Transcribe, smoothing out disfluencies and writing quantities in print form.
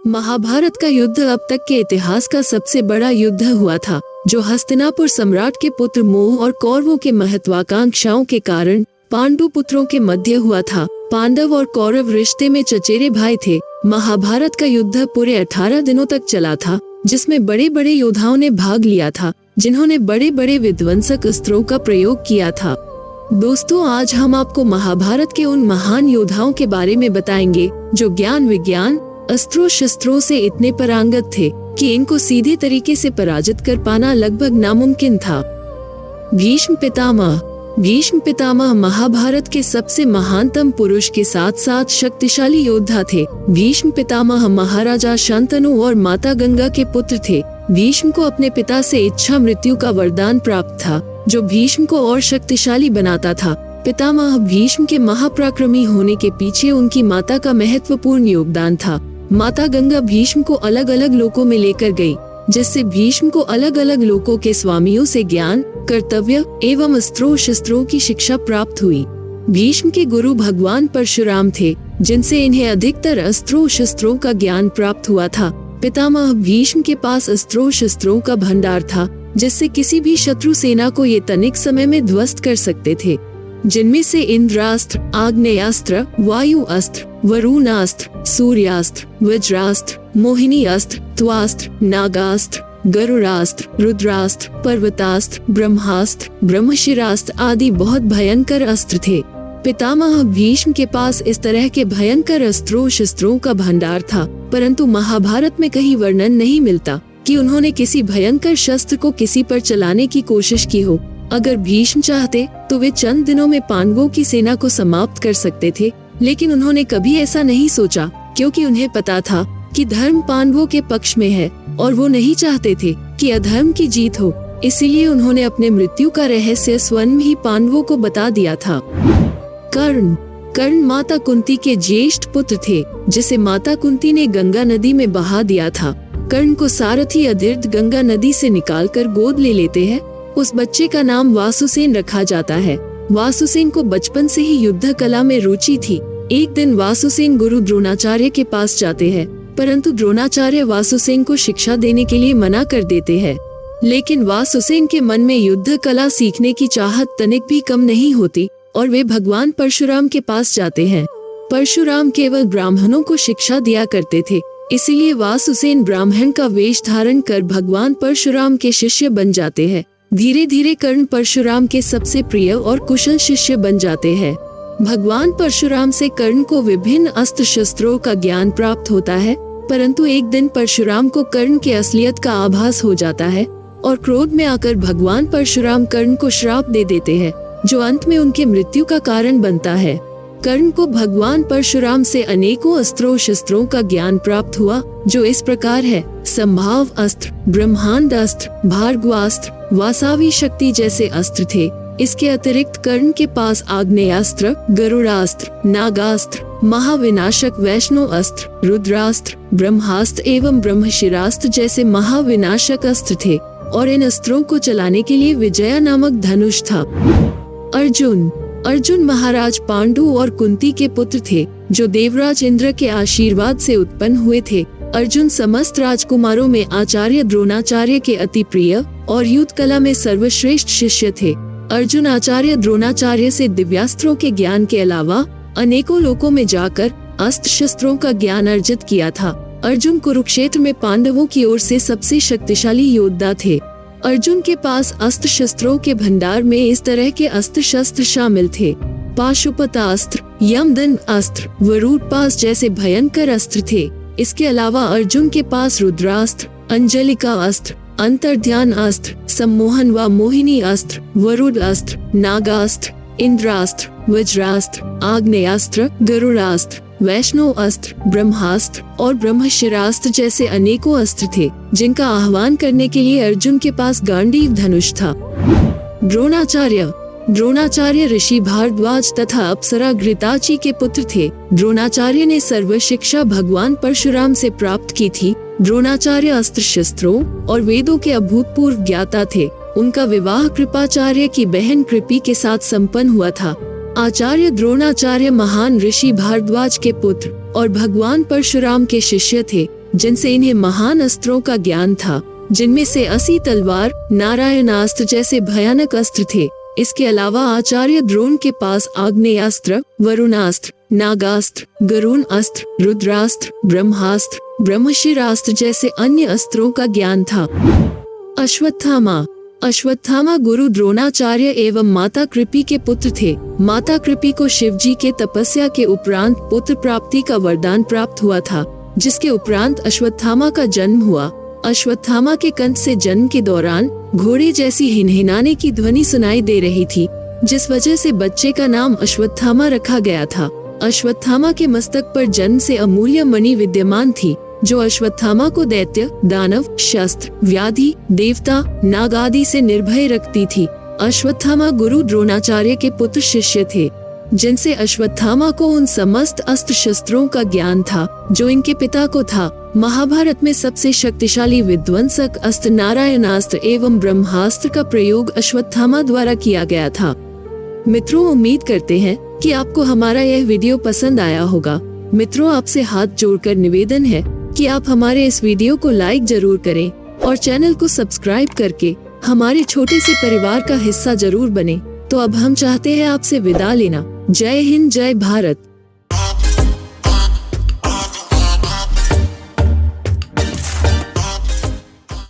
महाभारत का युद्ध अब तक के इतिहास का सबसे बड़ा युद्ध हुआ था, जो हस्तिनापुर सम्राट के पुत्र मोह और कौरवों के महत्वाकांक्षाओं के कारण पांडु पुत्रों के मध्य हुआ था। पांडव और कौरव रिश्ते में चचेरे भाई थे। महाभारत का युद्ध पूरे 18 दिनों तक चला था, जिसमें बड़े बड़े योद्धाओं ने भाग लिया था, जिन्होंने बड़े बड़े विध्वंसक अस्त्रों का प्रयोग किया था। दोस्तों, आज हम आपको महाभारत के उन महान योद्धाओं के बारे में बताएंगे जो ज्ञान विज्ञान अस्त्रों शस्त्रों से इतने पारंगत थे कि इनको सीधे तरीके से पराजित कर पाना लगभग नामुमकिन था। भीष्म पितामह। भीष्म पितामह महाभारत के सबसे महानतम पुरुष के साथ साथ शक्तिशाली योद्धा थे। भीष्म पितामह महाराजा शांतनु और माता गंगा के पुत्र थे। भीष्म को अपने पिता से इच्छा मृत्यु का वरदान प्राप्त था, जो भीष्म को और शक्तिशाली बनाता था। पितामह भीष्म के महापराक्रमी होने के पीछे उनकी माता का महत्वपूर्ण योगदान था। माता गंगा भीष्म को अलग अलग लोकों में लेकर गई, जिससे भीष्म को अलग अलग लोकों के स्वामियों से ज्ञान, कर्तव्य एवं अस्त्रों शस्त्रों की शिक्षा प्राप्त हुई। भीष्म के गुरु भगवान परशुराम थे, जिनसे इन्हें अधिकतर अस्त्रों शस्त्रों का ज्ञान प्राप्त हुआ था। पितामह भीष्म के पास अस्त्रों शस्त्रों का भंडार था, जिससे किसी भी शत्रु सेना को ये तनिक समय में ध्वस्त कर सकते थे, जिनमें से इंद्रास्त्र, आग्नेयास्त्र, वायु अस्त्र, वरुणास्त्र, सूर्यास्त्र, वज्रास्त्र, मोहिनी अस्त्र, त्वास्त्र, नागास्त्र, गरुड़ास्त्र, रुद्रास्त्र, पर्वतास्त्र, ब्रह्मास्त्र, ब्रह्मशिरास्त्र आदि बहुत भयंकर अस्त्र थे। पितामह भीष्म के पास इस तरह के भयंकर अस्त्रों शस्त्रों का भंडार था, परंतु महाभारत में कहीं वर्णन नहीं मिलता कि उन्होंने किसी भयंकर शस्त्र को किसी पर चलाने की कोशिश की हो। अगर भीष्म चाहते तो वे चंद दिनों में पांडवों की सेना को समाप्त कर सकते थे, लेकिन उन्होंने कभी ऐसा नहीं सोचा, क्योंकि उन्हें पता था कि धर्म पांडवों के पक्ष में है और वो नहीं चाहते थे कि अधर्म की जीत हो। इसीलिए उन्होंने अपने मृत्यु का रहस्य स्वयं ही पांडवों को बता दिया था। कर्ण। कर्ण माता कुंती के ज्येष्ठ पुत्र थे, जिसे माता कुंती ने गंगा नदी में बहा दिया था। कर्ण को सारथी अधिरथ गंगा नदी से निकालकर गोद ले लेते हैं। उस बच्चे का नाम वासुसेन रखा जाता है। वासुसेन को बचपन से ही युद्ध कला में रुचि थी। एक दिन वासुसेन गुरु द्रोणाचार्य के पास जाते हैं, परंतु द्रोणाचार्य वासुसेन को शिक्षा देने के लिए मना कर देते हैं। लेकिन वासुसेन के मन में युद्ध कला सीखने की चाहत तनिक भी कम नहीं होती और वे भगवान परशुराम के पास जाते हैं। परशुराम केवल ब्राह्मणों को शिक्षा दिया करते थे, इसीलिए वासुसेन ब्राह्मण का वेश धारण कर भगवान परशुराम के शिष्य बन जाते हैं। धीरे धीरे कर्ण परशुराम के सबसे प्रिय और कुशल शिष्य बन जाते हैं। भगवान परशुराम से कर्ण को विभिन्न अस्त्र शस्त्रों का ज्ञान प्राप्त होता है, परंतु एक दिन परशुराम को कर्ण के असलियत का आभास हो जाता है और क्रोध में आकर भगवान परशुराम कर्ण को श्राप दे देते हैं, जो अंत में उनके मृत्यु का कारण बनता है। कर्ण को भगवान परशुराम से अनेकों अस्त्रों शस्त्रों का ज्ञान प्राप्त हुआ, जो इस प्रकार है: संभाव अस्त्र, ब्रह्मांड अस्त्र, भार्गवास्त्र, वासावी शक्ति जैसे अस्त्र थे। इसके अतिरिक्त कर्ण के पास आग्नेयास्त्र, गरुड़ास्त्र, नागास्त्र, महाविनाशक वैष्णो अस्त्र, रुद्रास्त्र, ब्रह्मास्त्र एवं ब्रह्मशिरास्त्र जैसे महाविनाशक अस्त्र थे, और इन अस्त्रों को चलाने के लिए विजया नामक धनुष था। अर्जुन। अर्जुन महाराज पांडु और कुंती के पुत्र थे, जो देवराज इंद्र के आशीर्वाद से उत्पन्न हुए थे। अर्जुन समस्त राजकुमारों में आचार्य द्रोणाचार्य के अति प्रिय और युद्ध कला में सर्वश्रेष्ठ शिष्य थे। अर्जुन आचार्य द्रोणाचार्य से दिव्यास्त्रों के ज्ञान के अलावा अनेकों लोकों में जाकर अस्त्र शस्त्रों का ज्ञान अर्जित किया था। अर्जुन कुरुक्षेत्र में पांडवों की ओर से सबसे शक्तिशाली योद्धा थे। अर्जुन के पास अस्त्र शस्त्रों के भंडार में इस तरह के अस्त्र शस्त्र शामिल थे: पाशुपतास्त्र, यमदंड अस्त्र, वरुणपाश जैसे भयंकर अस्त्र थे। इसके अलावा अर्जुन के पास रुद्रास्त्र, अंजलिका अस्त्र, अंतर्ध्यान अस्त्र, सम्मोहन व मोहिनी अस्त्र, वरुण अस्त्र, नागास्त्र, इंद्रास्त्र, वज्रास्त्र, आग्नेयास्त्र, गरुड़ास्त्र, वैष्णो अस्त्र, ब्रह्मास्त्र और ब्रह्मशिरास्त्र जैसे अनेकों अस्त्र थे, जिनका आह्वान करने के लिए अर्जुन के पास गांडीव धनुष था। द्रोणाचार्य। द्रोणाचार्य ऋषि भारद्वाज तथा अप्सरा घृताची के पुत्र थे। द्रोणाचार्य ने सर्व शिक्षा भगवान परशुराम से प्राप्त की थी। द्रोणाचार्य अस्त्र शस्त्रों और वेदों के अभूतपूर्व ज्ञाता थे। उनका विवाह कृपाचार्य की बहन कृपी के साथ संपन्न हुआ था। आचार्य द्रोणाचार्य महान ऋषि भारद्वाज के पुत्र और भगवान परशुराम के शिष्य थे, जिनसे इन्हें महान अस्त्रों का ज्ञान था, जिनमें से 80 तलवार, नारायणास्त्र जैसे भयानक अस्त्र थे। इसके अलावा आचार्य द्रोण के पास आग्नेयास्त्र, वरुणास्त्र, नागास्त्र, गरुण अस्त्र, रुद्रास्त्र, ब्रह्मास्त्र, ब्रह्मशिरास्त्र जैसे अन्य अस्त्रों का ज्ञान था। अश्वत्थामा गुरु द्रोणाचार्य एवं माता कृपी के पुत्र थे। माता कृपी को शिवजी के तपस्या के उपरांत पुत्र प्राप्ति का वरदान प्राप्त हुआ था, जिसके उपरांत अश्वत्थामा का जन्म हुआ। अश्वत्थामा के कंठ से जन्म के दौरान घोड़े जैसी हिनहिनाने की ध्वनि सुनाई दे रही थी, जिस वजह से बच्चे का नाम अश्वत्थामा रखा गया था। अश्वत्थामा के मस्तक पर जन्म से अमूल्य मणि विद्यमान थी, जो अश्वत्थामा को दैत्य, दानव, शस्त्र, व्याधि, देवता, नाग आदि से निर्भय रखती थी। अश्वत्थामा गुरु द्रोणाचार्य के पुत्र शिष्य थे, जिनसे अश्वत्थामा को उन समस्त अस्त्र शस्त्रों का ज्ञान था जो इनके पिता को था। महाभारत में सबसे शक्तिशाली विध्वंसक अस्त्र नारायणास्त्र एवं ब्रह्मास्त्र का प्रयोग अश्वत्थामा द्वारा किया गया था। मित्रों, उम्मीद करते हैं कि आपको हमारा यह वीडियो पसंद आया होगा। मित्रों, आपसे हाथ जोड़कर निवेदन है कि आप हमारे इस वीडियो को लाइक जरूर करें और चैनल को सब्सक्राइब करके हमारे छोटे से परिवार का हिस्सा जरूर बने। तो अब हम चाहते हैं आपसे विदा लेना। जय हिंद, जय भारत।